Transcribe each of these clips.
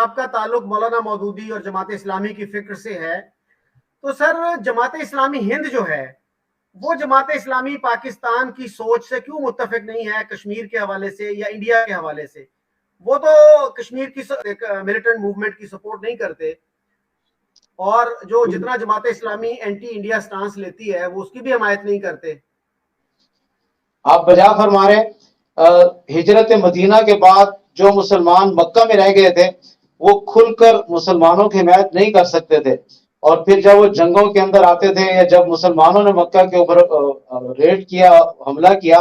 आपका ताल्लुक मौलाना मौदूदी और जमात इस्लामी की फिक्र से है, तो सर जमात इस्लामी हिंद जो है वो जमात इस्लामी पाकिस्तान की सोच से क्यों मुत्तफिक नहीं है, कश्मीर के हवाले से या इंडिया के हवाले से? वो तो कश्मीर की मिलिटेंट मूवमेंट की सपोर्ट नहीं करते, और जो जितना Jamaat Islami anti India stance लेती है वो उसकी भी हमायत नहीं करते। आप बजा फरमा रहे हिजरत मदीना के बाद जो मुसलमान मक्का में रह गए थे वो खुलकर मुसलमानों की हिमायत नहीं कर सकते थे, और फिर जब वो जंगों के अंदर आते थे या जब मुसलमानों ने मक्का के ऊपर रेड किया, हमला किया,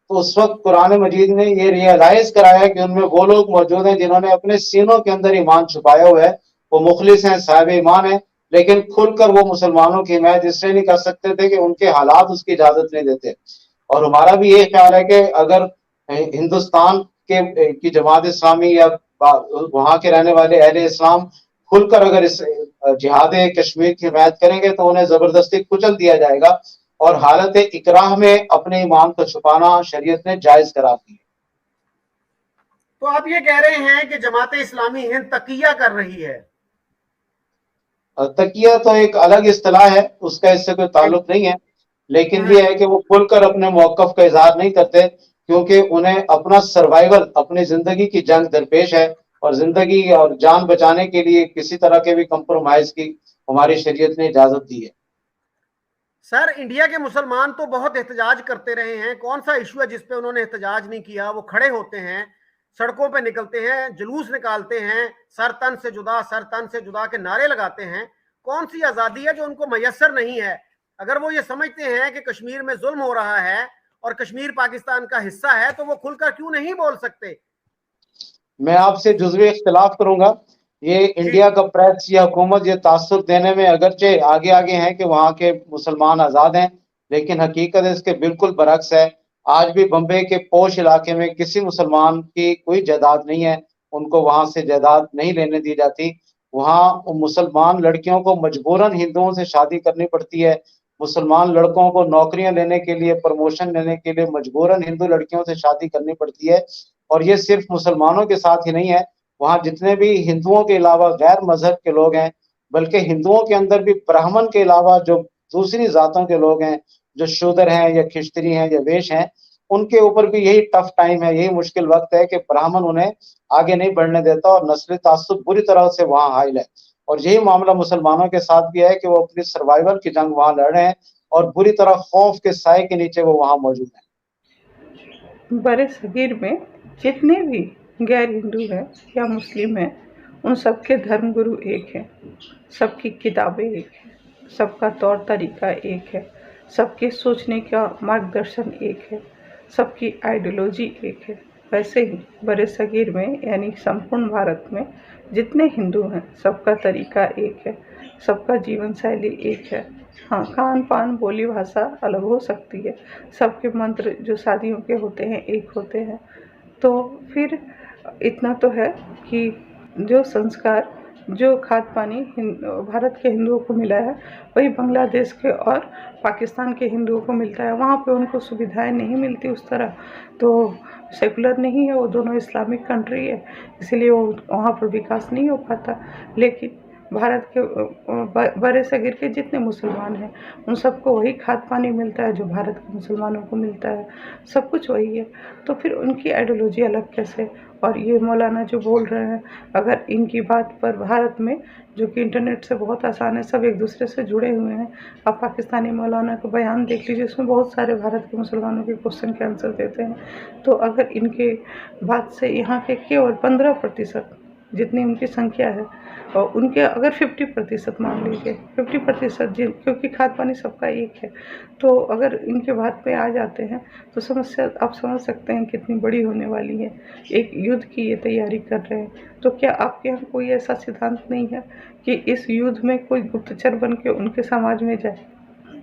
तो उस वक्त कुरान मजीद ने ये रियलाइज कराया कि उनमें वो लोग मौजूद हैं जिन्होंने अपने सीनों के अंदर ईमान छुपाया हुआ है, वो मुखलिस हैं, साहिब ईमान है, लेकिन खुलकर वो मुसलमानों की हिमायत इसलिए नहीं कर सकते थे कि उनके हालात उसकी इजाजत नहीं देते। और हमारा भी ये ख्याल है कि अगर हिंदुस्तान की जमात इस्लामी या वहां के रहने वाले अहले इस्लाम खुलकर अगर इस जिहाद कश्मीर की हिमायत करेंगे तो उन्हें जबरदस्ती कुचल दिया जाएगा, और हालत इकराह में अपने ईमान को छुपाना शरीयत ने जायज करार दी। तो आप ये कह रहे हैं कि जमात इस्लामी हिंद तकिया कर रही है? तकिया तो एक अलग इस्तिलाह है, उसका इससे कोई ताल्लुक नहीं है, लेकिन ये है कि वो खुलकर अपने मौकफ का इजहार नहीं करते, क्योंकि उन्हें अपना सर्वाइवल, अपनी जिंदगी की जंग दरपेश है, और जिंदगी और जान बचाने के लिए किसी तरह के भी कंप्रोमाइज की हमारी शरीयत ने इजाजत दी है। सर इंडिया के मुसलमान तो बहुत एहतजाज करते रहे हैं, कौन सा इशू है जिसपे उन्होंने एहतजाज नहीं किया? वो खड़े होते हैं, सड़कों पे निकलते हैं, जुलूस निकालते हैं, सर तन से जुदा, सर तन से जुदा के नारे लगाते हैं। कौन सी आजादी है जो उनको मैसर नहीं है? अगर वो ये समझते हैं कि कश्मीर में जुल्म हो रहा है और कश्मीर पाकिस्तान का हिस्सा है, तो वो खुलकर क्यों नहीं बोल सकते? मैं आपसे जुज़वी इख्तिलाफ करूंगा। ये जी। इंडिया का प्रेस या हुकूमत ये तासुर देने में अगरचे आगे आगे हैं कि वहां के मुसलमान आज़ाद हैं, लेकिन हकीकत इसके बिल्कुल बरक्स है। आज भी बम्बे के पोश इलाके में किसी मुसलमान की कोई जायदाद नहीं है, उनको वहां से जायदाद नहीं लेने दी जाती। वहां मुसलमान लड़कियों को मजबूरन हिंदुओं से शादी करनी पड़ती है। मुसलमान लड़कों को नौकरियां लेने के लिए, प्रमोशन लेने के लिए मजबूरन हिंदू लड़कियों से शादी करनी पड़ती है। और ये सिर्फ मुसलमानों के साथ ही नहीं है, वहां जितने भी हिंदुओं के अलावा गैर मजहब के लोग हैं, बल्कि हिंदुओं के अंदर भी ब्राह्मण के अलावा जो दूसरी जातों के लोग हैं, जो शूद्र हैं या खिश्तरी हैं या वेश हैं, उनके ऊपर भी यही टफ टाइम है, यही मुश्किल वक्त है कि ब्राह्मण उन्हें आगे नहीं बढ़ने देता, और नस्ली तासुब बुरी तरह से वहां हाइल है। और यही मामला मुसलमानों के साथ भी है कि वो अपनी सर्वाइवल की जंग वहां लड़ रहे हैं, और बुरी तरह खौफ के साए के नीचे वो वहां मौजूद हैं। बड़े सगीर में जितने भी गैर हिंदू हैं या मुस्लिम हैं, उन सबके धर्मगुरु एक हैं, सबकी किताबें एक हैं, सबका तौर तरीका एक है, सबके सोचने का मार्गदर्शन एक है, सबकी आइडियोलॉजी एक है। वैसे ही बड़े सगीर में यानी संपूर्ण भारत में जितने हिंदू हैं सबका तरीका एक है, सबका जीवन शैली एक है। हाँ, खान पान बोली भाषा अलग हो सकती है, सबके मंत्र जो शादियों के होते हैं एक होते हैं। तो फिर इतना तो है कि जो संस्कार, जो खाद पानी भारत के हिंदुओं को मिला है वही बांग्लादेश के और पाकिस्तान के हिंदुओं को मिलता है। वहाँ पे उनको सुविधाएं नहीं मिलती उस तरह, तो सेकुलर नहीं है, वो दोनों इस्लामिक कंट्री है, इसीलिए वो वहाँ पर विकास नहीं हो पाता। लेकिन भारत के बड़े सगीर के जितने मुसलमान हैं उन सबको वही खाद पानी मिलता है जो भारत के मुसलमानों को मिलता है, सब कुछ वही है। तो फिर उनकी आइडियोलॉजी अलग कैसे? और ये मौलाना जो बोल रहे हैं, अगर इनकी बात पर भारत में जो कि इंटरनेट से बहुत आसान है, सब एक दूसरे से जुड़े हुए हैं। आप पाकिस्तानी मौलाना का बयान देख लीजिए, उसमें बहुत सारे भारत के मुसलमानों के क्वेश्चन के आंसर देते हैं। तो अगर इनके बात से यहाँ के केवल 15% जितनी उनकी संख्या है, और उनके अगर 50% मान लीजिए, 50% जिन, क्योंकि खाद पानी सबका एक है, तो अगर इनके बात पे आ जाते हैं तो समस्या आप समझ सकते हैं कितनी बड़ी होने वाली है। एक युद्ध की ये तैयारी कर रहे हैं, तो क्या आपके यहाँ कोई ऐसा सिद्धांत नहीं है कि इस युद्ध में कोई गुप्तचर बन के उनके समाज में जाए?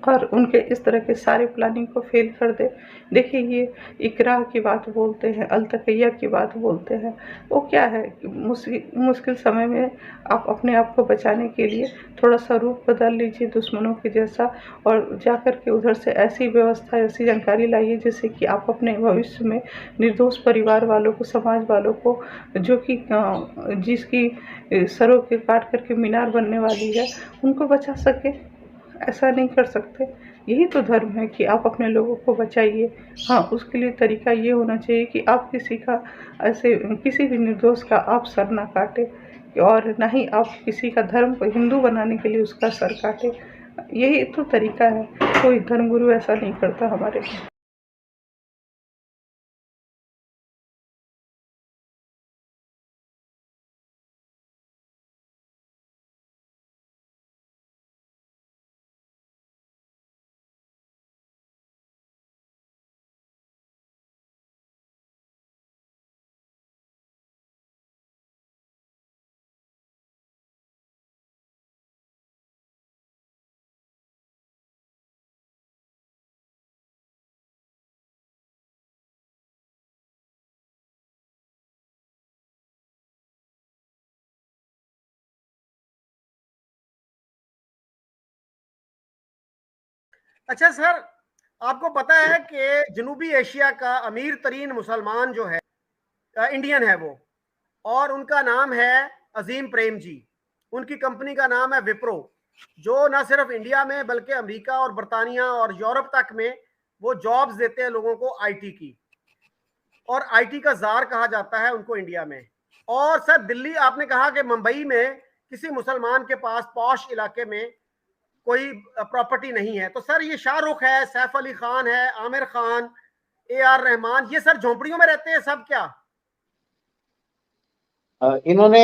और उनके इस तरह के सारे प्लानिंग को फेल कर दे। देखिए ये इकराह की बात बोलते हैं, अलतकैया की बात बोलते हैं, वो क्या है, मुश्किल समय में आप अपने आप को बचाने के लिए थोड़ा सा रूप बदल लीजिए दुश्मनों के जैसा, और जाकर के उधर से ऐसी व्यवस्था, ऐसी जानकारी लाइए जिससे कि आप अपने भविष्य में निर्दोष परिवार वालों को, समाज वालों को, जो कि जिसकी सरों के काट करके मीनार बनने वाली है, उनको बचा सके। ऐसा नहीं कर सकते। यही तो धर्म है कि आप अपने लोगों को बचाइए। हाँ, उसके लिए तरीका ये होना चाहिए कि आप किसी का ऐसे किसी भी निर्दोष का आप सर ना काटें, और ना ही आप किसी का धर्म को हिंदू बनाने के लिए उसका सर काटें। यही तो तरीका है। कोई धर्मगुरु ऐसा नहीं करता हमारे में। अच्छा सर, आपको पता है कि जनूबी एशिया का अमीर तरीन मुसलमान जो है इंडियन है वो, और उनका नाम है अजीम प्रेम जी। उनकी कंपनी का नाम है विप्रो, जो ना सिर्फ इंडिया में बल्कि अमेरिका और बर्तानिया और यूरोप तक में वो जॉब्स देते हैं लोगों को आईटी की, और आईटी का जार कहा जाता है उनको इंडिया में। और सर दिल्ली, आपने कहा कि मुंबई में किसी मुसलमान के पास पॉश इलाके में कोई प्रॉपर्टी नहीं है, तो सर ये शाहरुख है, सैफ अली खान है, आमिर खान, AR रहमान, ये सर झोंपड़ियों में रहते हैं सब क्या? इन्होंने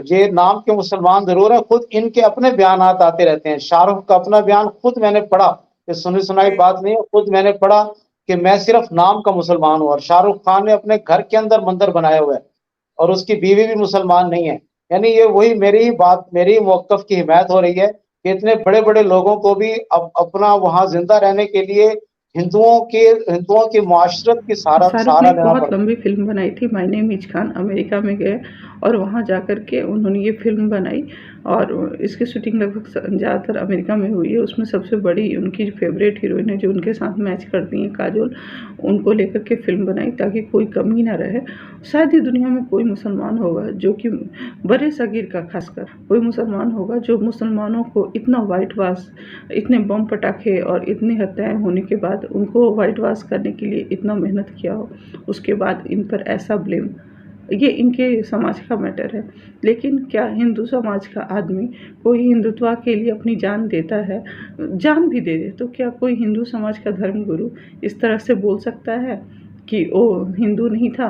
ये नाम के मुसलमान जरूर है, खुद इनके अपने बयानात आते रहते हैं। शाहरुख का अपना बयान खुद मैंने पढ़ा, ये सुनी सुनाई बात नहीं है, खुद मैंने पढ़ा कि मैं सिर्फ नाम का मुसलमान हूँ। और शाहरुख खान ने अपने घर के अंदर मंदिर बनाए हुए हैं और उसकी बीवी भी मुसलमान नहीं है। यानी ये वही मेरी ही बात, मेरी ही मौकफ की हिमायत हो रही है कि इतने बड़े बड़े लोगों को भी अब अपना वहां जिंदा रहने के लिए हिंदुओं की मुआशरत की शाहरुख ने सहारा एक लेना बहुत पड़ता है। लंबी फिल्म बनाई थी, my name is Khan. America में गए और वहाँ जा कर के उन्होंने ये फिल्म बनाई, और इसकी शूटिंग लगभग ज़्यादातर अमेरिका में हुई है। उसमें सबसे बड़ी उनकी जो फेवरेट हीरोइन है, जो उनके साथ मैच करती हैं, काजोल, उनको लेकर के फिल्म बनाई ताकि कोई कमी ना रहे। शायद ही दुनिया में कोई मुसलमान होगा जो कि बड़े सगीर का खासकर कोई मुसलमान होगा जो मुसलमानों को इतना वाइट वाश, इतने बम पटाखे और इतनी हत्याएं होने के बाद उनको वाइट वाश करने के लिए इतना मेहनत किया हो, उसके बाद इन पर ऐसा ब्लेम। ये इनके समाज का मैटर है। लेकिन क्या हिंदू समाज का आदमी कोई हिंदुत्व के लिए अपनी जान देता है, जान भी दे दे, तो क्या कोई हिंदू समाज का धर्मगुरु इस तरह से बोल सकता है कि वो हिंदू नहीं था?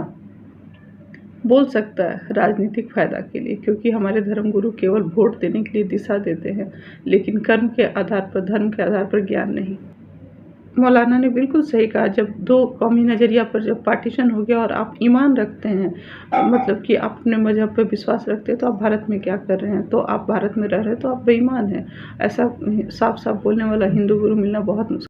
बोल सकता है राजनीतिक फ़ायदा के लिए, क्योंकि हमारे धर्मगुरु केवल वोट देने के लिए दिशा देते हैं, लेकिन कर्म के आधार पर, धर्म के आधार पर ज्ञान नहीं। मौलाना ने बिल्कुल सही कहा, जब दो कौमी नज़रिया पर जब पार्टीशन हो गया और आप ईमान रखते हैं, मतलब कि आप अपने मजहब पर विश्वास रखते हैं, तो आप भारत में क्या कर रहे हैं? तो आप भारत में रह रहे हैं तो आप बेईमान हैं। ऐसा साफ साफ बोलने वाला हिंदू गुरु मिलना बहुत मुश्किल